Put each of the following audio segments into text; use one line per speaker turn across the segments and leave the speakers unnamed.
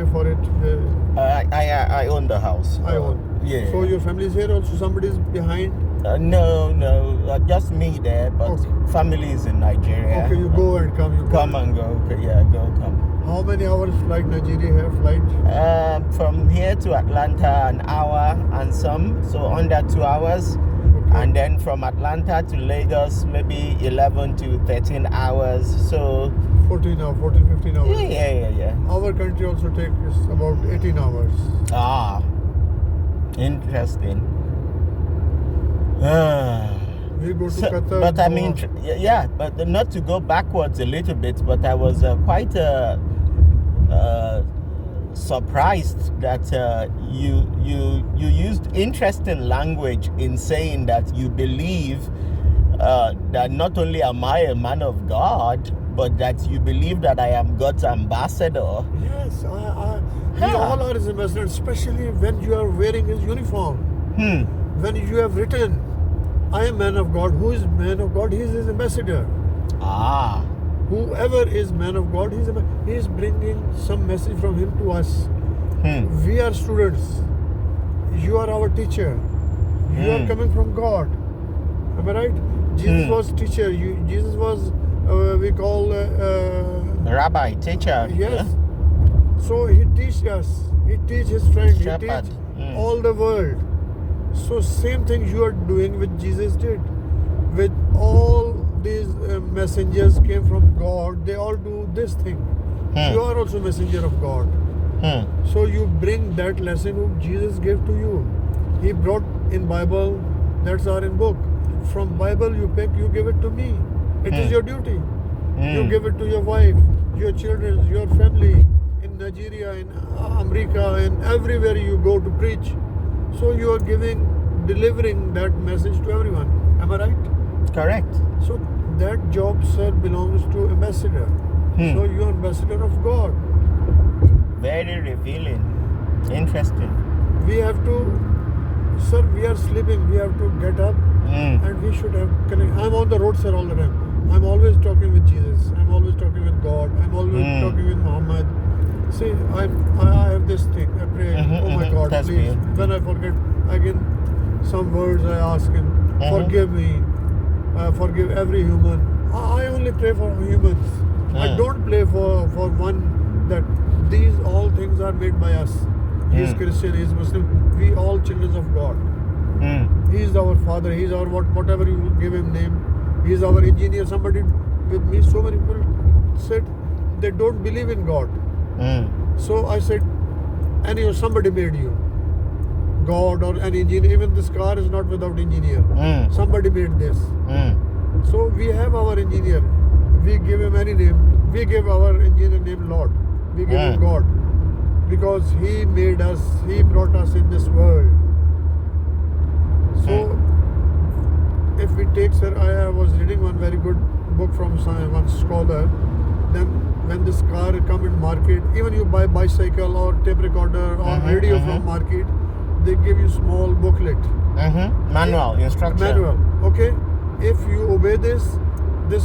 for it.
I own the house.
I own.
Yeah.
So your family is here also? Somebody is behind?
No, just me there, but
Okay.
family is in Nigeria.
Okay, you go and come. You go.
Come and go. Okay, yeah, go, come.
How many hours flight Nigeria have flight?
From here to Atlanta, an hour and some, so under 2 hours.
Okay.
And then from Atlanta to Lagos, maybe 11 to 13 hours. So
14 hours, 14, 15 hours.
yeah.
Our country also takes about 18 hours.
Ah, interesting.
We go to
So,
Qatar.
but I
Doha.
mean, yeah, but not to go backwards a little bit, but I was quite surprised that you used interesting language in saying that you believe that not only am I a man of God, but that you believe that I am God's ambassador.
Yes, we all are his ambassadors, especially when you are wearing his uniform. When you have written, I am man of God. Who is man of God? He is his ambassador.
Ah.
Whoever is man of God, he is bringing some message from him to us. We are students. You are our teacher. You are coming from God. Am I right? Jesus was teacher. Jesus was, we call...
Rabbi, teacher.
yes. So he teaches us. He teaches his friends. He
Shepherd.
teaches all the world. So same thing you are doing with Jesus did. With all these messengers came from God, they all do this thing. You are also messenger of God. So you bring that lesson whom Jesus gave to you. He brought in Bible, that's our in book. From Bible you pick, you give it to me. It is your duty. You give it to your wife, your children, your family, in Nigeria, in America, and everywhere you go to preach. So you are delivering that message to everyone. Am I right?
Correct.
So that job, sir, belongs to ambassador. So you are ambassador of God.
Very revealing. Interesting.
We have to, sir, we are sleeping. We have to get up and we should have connect. I'm on the road, sir, all the time. I'm always talking with Jesus. I'm always talking with God. I'm always talking with Muhammad. See, I have this thing. I pray, oh my God,
That's
please.
me.
When I forget, again, some words I ask him, forgive me. Forgive every human. I only pray for humans. I don't pray for one that these all things are made by us. He is Christian, he is Muslim. We all children of God. He is our father. He is our whatever you give him name. He is our engineer. Somebody with me, so many people said they don't believe in God. So I said, anyway, somebody made you. God or an engineer. Even this car is not without engineer. Somebody made this. So we have our engineer. We give him any name. We give our engineer name Lord. We give him God. Because he made us, he brought us in this world. So if we take, sir, I was reading one very good book from one scholar. Then when this car come in market, even you buy bicycle or tape recorder or radio from market, they give you small booklet.
Manual, instruction.
Manual. Okay? If you obey this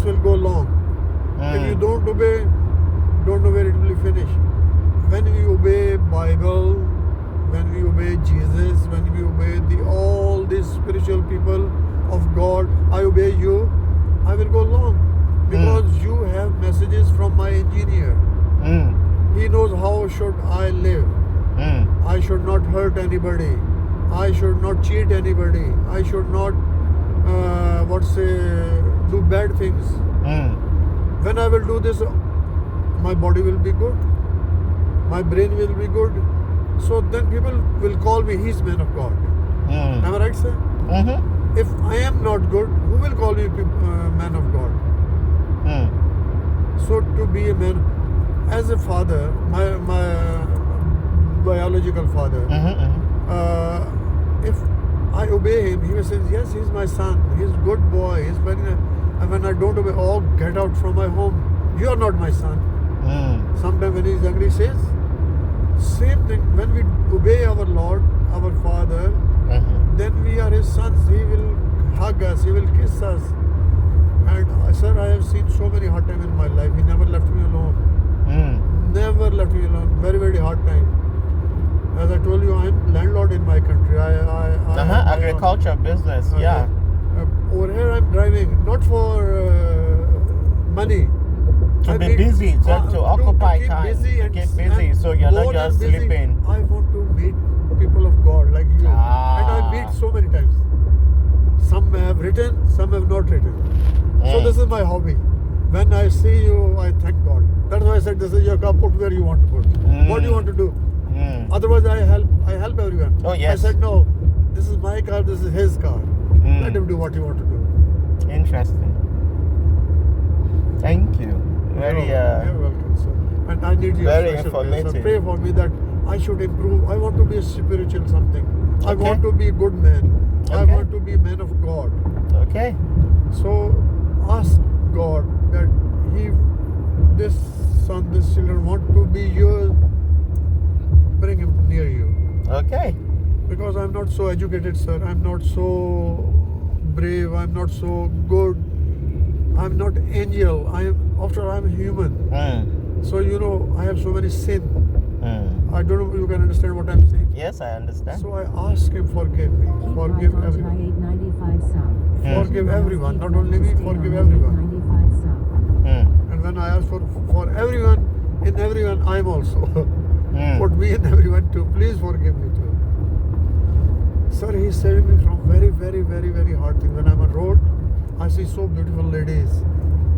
will go long. If you don't obey where it will finish. When we obey Bible, when we obey Jesus, when we obey all these spiritual people of God, I obey you, I will go long. Because you have messages from my engineer. He knows how should I live. I should not hurt anybody. I should not cheat anybody. I should not do bad things. When I will do this, my body will be good. My brain will be good. So then people will call me, he's man of God. Am I right, sir? If I am not good, who will call me man of God? So to be a man, as a father, my biological father, if I obey him, he will say, yes, he's my son, he's a good boy, he's very nice. And when I don't obey, oh, get out from my home, you are not my son. Sometimes when he's angry, he says, same thing, when we obey our Lord, our Father, then we are his sons. He will hug us, he will kiss us. And sir, I have seen so many hard times in my life. He never left me alone. never left me alone. Very, very hard time. As I told you, I'm landlord in my country.
Agriculture business, yeah.
Over here, I'm driving not for money.
To be busy, to occupy
keep
time.
Busy
to
and,
keep busy,
and
so you're not
more than
just
busy,
sleeping.
I want to meet people of God like you. And I meet so many times. Some have written, some have not written. So this is my hobby. When I see you, I thank God. That's why I said, this is your car, put where you want to put. What do you want to do? Otherwise, I help everyone.
Oh, yes.
I said, no, this is my car, this is his car. Let him do what he wants to do.
Interesting. Thank you. Very
You're welcome, sir. And I need your
very
special prayer.
informative.
So pray for me that I should improve. I want to be a spiritual something. I
Okay.
want to be a good man. I
Okay.
want to be a man of God.
Okay.
So ask God that this son, this children want to be yours, bring him near you.
Okay.
Because I'm not so educated, sir. I'm not so brave. I'm not so good. I'm not angel. I'm human. So I have so many sin. I don't know if you can understand what I'm saying.
Yes, I understand.
So I ask him, forgive me. Forgive everyone. Forgive everyone. Not only me, forgive everyone. And when I ask for everyone, in everyone I'm also. Put me in everyone too. Please forgive me too. Sir, he's saving me from very, very, very, very hard things. When I'm on road, I see so beautiful ladies.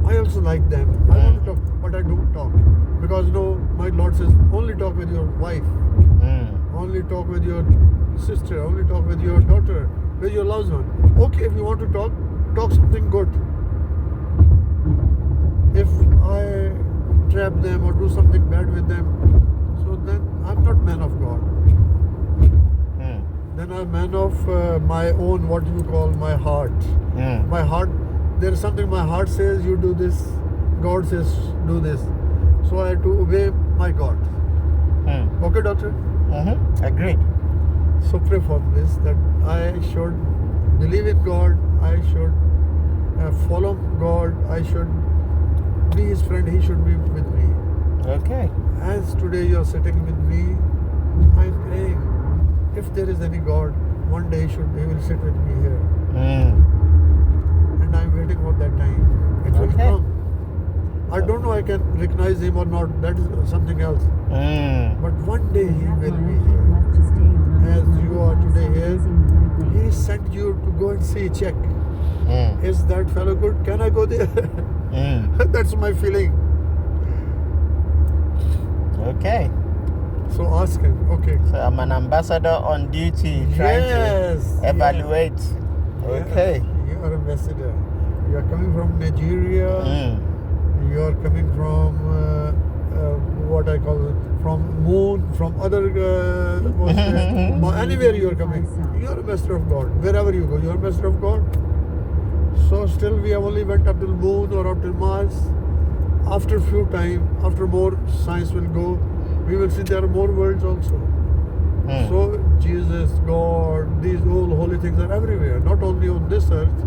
I also like them. I want to talk, but I don't talk. Because my Lord says, only talk with your wife. Only talk with your sister. Only talk with your daughter. With your loved one. Okay, if you want to talk something good. If I trap them or do something bad with them, so then I'm not man of God. Then I'm man of my own, what you call my heart. My heart, there is something my heart says, you do this. God says, do this. So I have to obey my God. Okay, doctor?
Agreed.
So pray for this, that I should believe in God, I should follow God, I should be his friend, he should be with me.
Okay.
As today you are sitting with me, I am praying. If there is any God, one day he will sit with me here. And I am waiting for that time. It will come. I don't know I can recognize him or not, that is something else. But one day he will be here. As you are today here, he sent you to go and see, check. Is that fellow good? Can I go there? That's my feeling.
Okay.
So ask him. Okay.
So I'm an ambassador on duty trying to evaluate. Okay.
You are ambassador. You are coming from Nigeria. You are coming from what I call it, from moon, from other anywhere you are coming. You are a messenger of God. Wherever you go, you are a messenger of God. So still we have only went up till moon or up till Mars. After few time, after more science will go, we will see there are more worlds also. So Jesus, God, these all holy things are everywhere, not only on this earth.